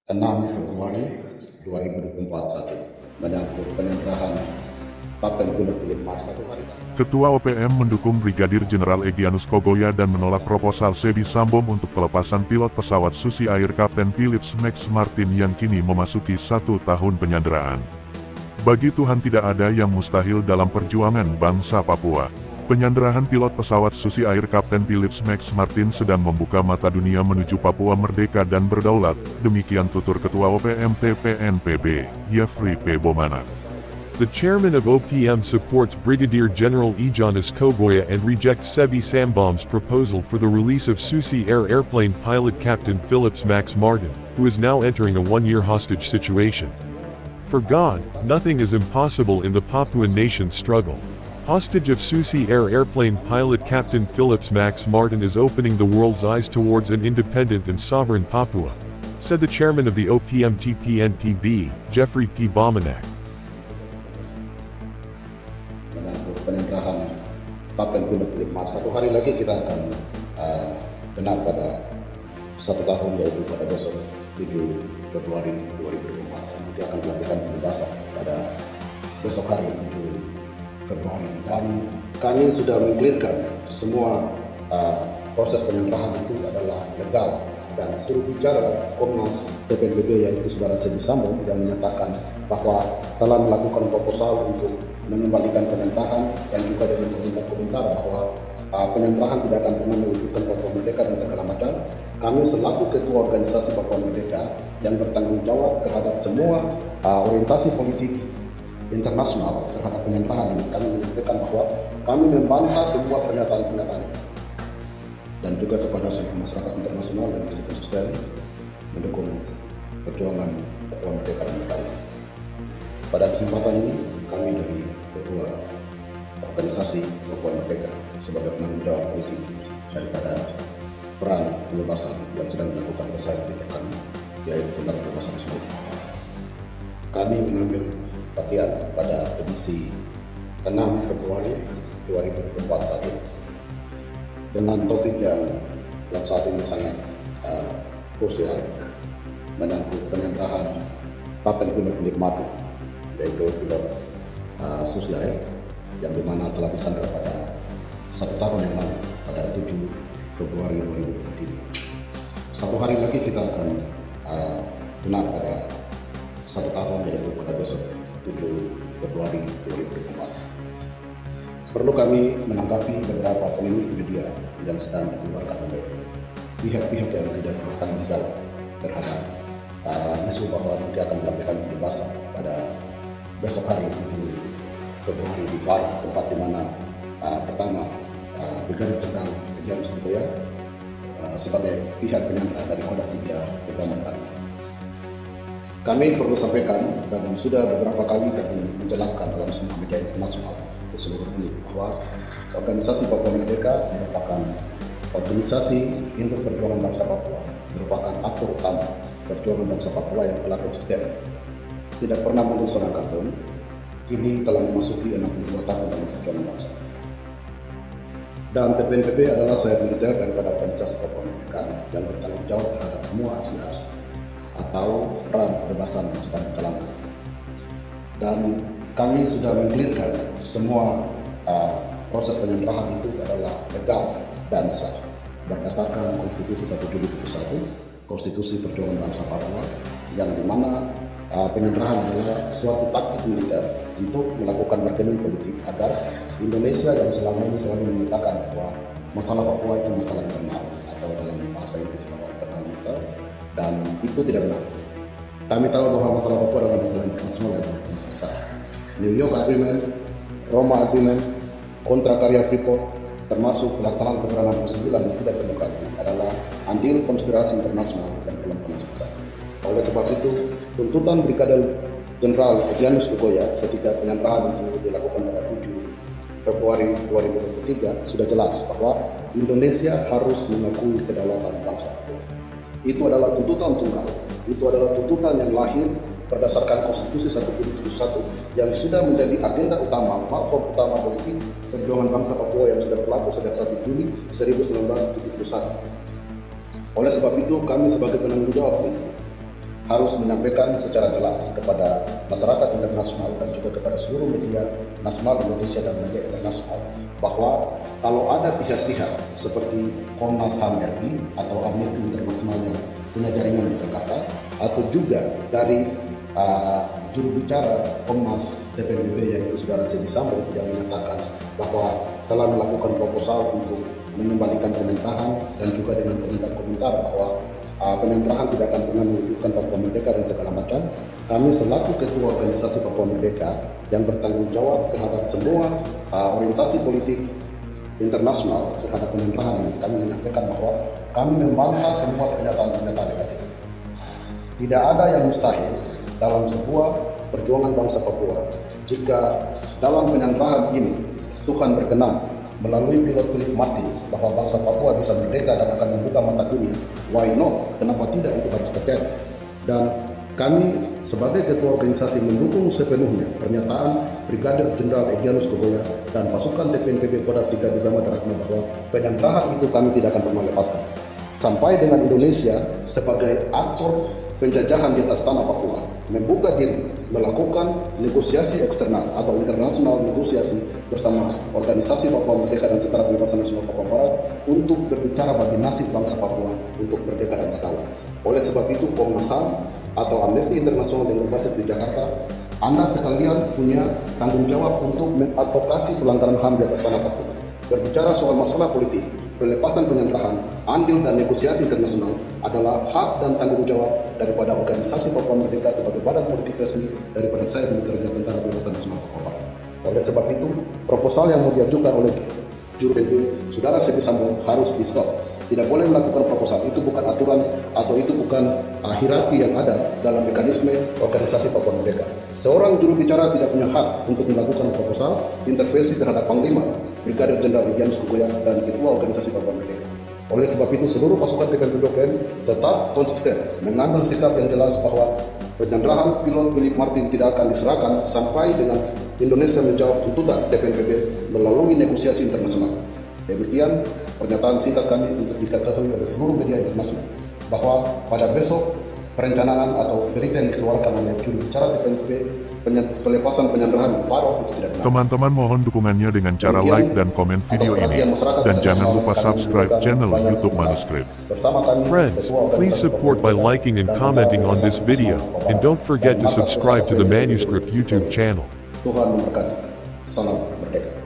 6 Februari 2024 saat ini menyangkut penyerahan Paten Pilot Philip Mars 1 hari. Ketua OPM mendukung Brigadir Jenderal Egyanus Kogoya dan menolak proposal Sebi Sambom untuk pelepasan pilot pesawat Susi Air Kapten Philips Max Martin yang kini memasuki 1 tahun penyanderaan. Bagi Tuhan tidak ada yang mustahil dalam perjuangan bangsa Papua. Penyanderahan pilot pesawat Susi Air Kapten Philips Max Martin sedang membuka mata dunia menuju Papua merdeka dan berdaulat, demikian tutur Ketua OPM TPNPB, Jeffrey P. Bomana. The chairman of OPM supports Brigadier General Egyanus Kogoya and rejects Sebi Sambom's proposal for the release of Susi Air airplane pilot Captain Philips Max Martin, who is now entering a one-year hostage situation. For God, nothing is impossible in the Papuan nation's struggle. Hostage of Susi Air airplane pilot Captain Philips Max Martin is opening the world's eyes towards an independent and sovereign Papua, said the chairman of the OPM TPNPB, Jeffrey P. Bomanak. Menyangkut penyerahan Paten Pilot Philip Mars 1 hari lagi kita akan genap pada 1 tahun, yaitu pada besok 7 Februari 2024. Nanti akan dilakukan pembebasan pada besok hari 7 Februari, dan kami sudah mengklirkan semua proses penyerahan itu adalah legal, dan suruh bicara Komnas TPNPB yaitu Saudara Sebi Sambom yang menyatakan bahwa telah melakukan proposal untuk mengembalikan penyerahan, dan juga dengan meminta komentar bahwa penyerahan tidak akan pernah mewujudkan Papua Merdeka dan segala macam. Kami selaku ketua organisasi Papua Merdeka yang bertanggung jawab terhadap semua orientasi politik internasional terhadap penyerahan ini, kami menyampaikan bahwa kami membantah semua pernyataan-pernyataan itu, dan juga kepada seluruh masyarakat internasional dan masih konsisten mendukung perjuangan Papua Merdeka dan berdaulat. Pada kesempatan ini, kami dari Ketua Organisasi Papua Merdeka sebagai penanggung jawab politik daripada peran pembebasan yang sedang dilakukan oleh saya di kami, yaitu tentang pembebasan seluruh Papua. Kami mengambil bagian pada edisi 6 Februari 2024 saat ini dengan topik yang saat ini sangat krusial, menyangkut penyerahan Paten Pilot Philip Martin, yaitu pilot Susi Air yang dimana telah disandera pada 1 tahun yang lalu pada 7 Februari 2023. 1 hari lagi kita akan genap pada 1 tahun, yaitu pada besok 7 Februari 2024. Perlu kami menanggapi beberapa polemik media yang sedang dikeluarkan oleh pihak-pihak yang tidak bertanggung jawab terhadap isu bahwa nanti akan dilakukan pembebasan pada besok hari 7 Februari di Bar, tempat di mana pertama Brigadir Jenderal Egyanus Kogoya sebagai pihak penyandera dari Kodak 3 Pegangan Rakyat. Kami perlu sampaikan, dan sudah beberapa kali kami menjelaskan dalam semua media internasional di seluruh dunia, bahwa organisasi Papua Merdeka merupakan organisasi induk perjuangan bangsa Papua, merupakan aktor utama perjuangan bangsa Papua yang telah konsisten, tidak pernah mundur selangkah pun. Kini telah memasuki 62 tahun dalam perjuangan bangsa. Dan TPNPB adalah sayap militer daripada organisasi Papua Merdeka yang bertanggung jawab terhadap semua aksi-aksi atau peran pembebasan yang sedang dijalankan. Dan kami sudah mengklirkan semua proses penyerahan itu adalah legal dan sah berdasarkan Konstitusi 1 Juli 1971, Konstitusi Perjuangan Bangsa Papua, yang dimana penyerahan adalah suatu taktik militer untuk melakukan bargaining politik agar Indonesia yang selama ini selalu menyatakan bahwa masalah Papua itu masalah internal, atau dalam bahasa Inggris internal matter, dan itu tidak benar. Kami tahu bahwa masalah Papua adalah masalah internasional yang belum selesai. New York Agreement, Roma Agreement, kontrak karya Freeport, termasuk pelaksanaan kebenaran 9 yang tidak demokratik adalah andil konspirasi internasional yang belum pernah selesai. Oleh sebab itu, tuntutan Brigadir Jenderal Egyanus Kogoya ketika penyerahan itu dilakukan pada 7 Februari 2023 sudah jelas bahwa Indonesia harus mengakui kedaulatan bangsa. Itu adalah tuntutan tunggal, itu adalah tuntutan yang lahir berdasarkan Konstitusi 1 Juli 1971 yang sudah menjadi agenda utama, platform utama politik perjuangan bangsa Papua yang sudah berlaku sejak 1 Juli 1971. Oleh sebab itu, kami sebagai penanggung jawab politik harus menyampaikan secara jelas kepada masyarakat internasional dan juga kepada seluruh media nasional Indonesia dan media internasional bahwa kalau ada pihak-pihak seperti Komnas HAM RI atau Amnesty International yang punya jaringan di Jakarta atau juga dari juru bicara Komnas TPNPB yaitu Saudara Sebi Sambo yang menyatakan bahwa telah melakukan proposal untuk mengembalikan penyerahan dan juga dengan komentar-komentar bahwa penyerahan tidak akan pernah mewujudkan Papua Merdeka dan segala macam. Kami selaku ketua organisasi Papua Merdeka yang bertanggung jawab terhadap semua orientasi politik internasional terhadap penyerahan ini, kami menyampaikan bahwa kami membantah semua pernyataan-pernyataan negatif. Tidak ada yang mustahil dalam sebuah perjuangan bangsa Papua. Jika dalam penyerahan ini Tuhan berkenan melalui pilot Philip Martin bahwa bangsa Papua bisa merdeka dan akan membuka mata dunia, why not? Kenapa tidak itu harus terjadi? Dan kami sebagai ketua organisasi mendukung sepenuhnya pernyataan Brigadir Jenderal Egyanus Kogoya dan pasukan TPNPB Kodam 3 di Daratma bahwa penyerahan itu kami tidak akan pernah lepaskan. Sampai dengan Indonesia sebagai aktor penjajahan di atas tanah Papua membuka diri melakukan negosiasi eksternal atau internasional negosiasi bersama organisasi Papua Merdeka dan Tentara Pembebasan Nasional Papua Barat untuk berbicara bagi nasib bangsa Papua untuk merdeka dan berdaulat. Oleh sebab itu Komnas HAM atau Amnesty International yang berbasis di Jakarta, Anda sekalian punya tanggung jawab untuk mengadvokasi pelanggaran HAM di atas tanah Papua. Berbicara soal masalah politik, pelepasan penyerahan, andil dan negosiasi internasional adalah hak dan tanggung jawab daripada organisasi Papua Merdeka sebagai badan politik resmi daripada saya Militernya Tentara Pembebasan Nasional Papua Barat. Oleh sebab itu, proposal yang mau diajukan oleh juru PNP, Saudara Sebi Sambo harus di-stop. Tidak boleh melakukan proposal, itu bukan aturan atau itu bukan hierarki yang ada dalam mekanisme organisasi Papua Merdeka. Seorang juru bicara tidak punya hak untuk melakukan proposal intervensi terhadap Panglima Brigadir Jenderal Egyanus Kogoya dan Ketua Organisasi Papua Merdeka. Oleh sebab itu seluruh pasukan TPNPB tetap konsisten mengambil sikap yang jelas bahwa penyerahan pilot Philip Martin tidak akan diserahkan sampai dengan Indonesia menjawab tuntutan TPNPB melalui negosiasi internasional. Demikian pernyataan singkat kami untuk diketahui oleh seluruh media internasional bahwa pada besok perencanaan atau berita yang dikeluarkan oleh juru bicara TPNPB pelepasan penyerahan Paro itu tidak benar. Teman-teman mohon dukungannya dengan cara like dan komen video ini. Dan jangan lupa subscribe channel YouTube Manuskrip. Friends, please support by liking and commenting on this video. And don't forget to subscribe to the Manuscript YouTube channel. Tuhan memberkati. Salam merdeka.